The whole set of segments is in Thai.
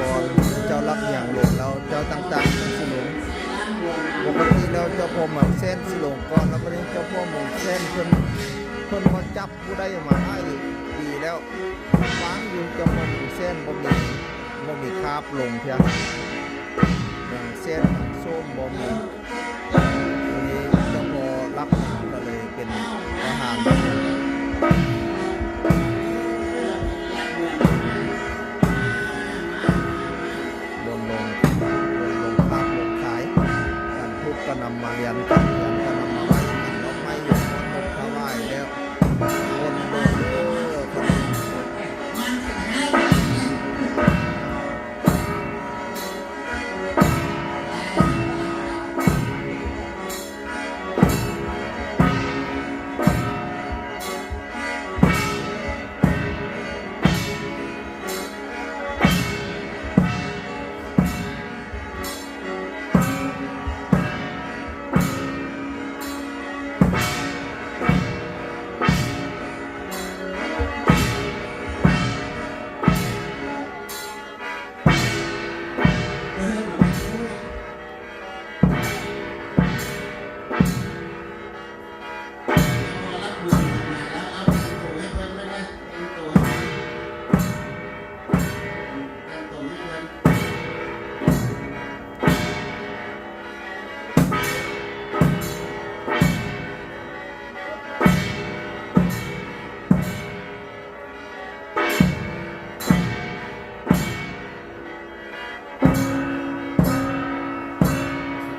ก่อนเจ้ารับอย่างหลงแล้วเจ้าต่างๆทั้งสิหลงปกติแล้วเจ้าพ่อหมอกเส้นสิหลงก่อนแล้วก็เจ้าพ่อหมอกเส้นเพิ่นมาจับผู้ใดมาให้ดีแล้วฟังอยู่เจ้าพ่อหมอกเส้นบ่มีคาบลงเพียงเส้นส้มบ่มีวันนี้เจ้าพ่อรับก็เลยเป็นอาหารก็นำมาเรียนกันก็นำมาไว้กินดอกไม้อยู่บนบกถวายแล้ววนโดน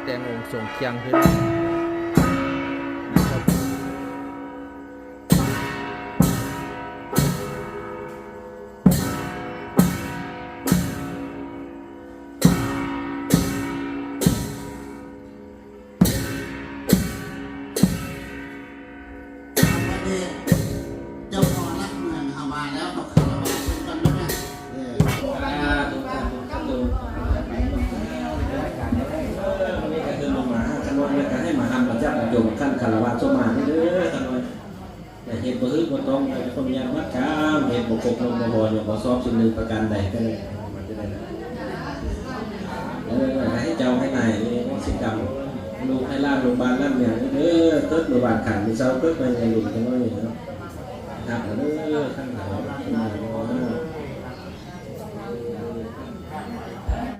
แตงองค์ทรงเคียงขึ้นเจ้าพ่อรักเมืองฮาวาแล้วเขาคารวะเป็นกันนะให้มาทำประจักษ์โยมขั้นคารวะสมาธิเด้อท่านว่าแต่เหตุบ่ฮึกบ่ต้องคนยามวัดกามเหตุบ่ครบลงบ่อย่างบ่สอบสิ่งหนึ่งประการใดก็เลยมันจะได้ให้เจ้าให้นายสิกรรมลูกให้ล่าโรงพยาบาลนั่นเนี่ยเด้อเกิดโรงพยาบาลขันมีเช้าเกิดไปในหลุมกันน้อยเนาะครับเด้อท่านหา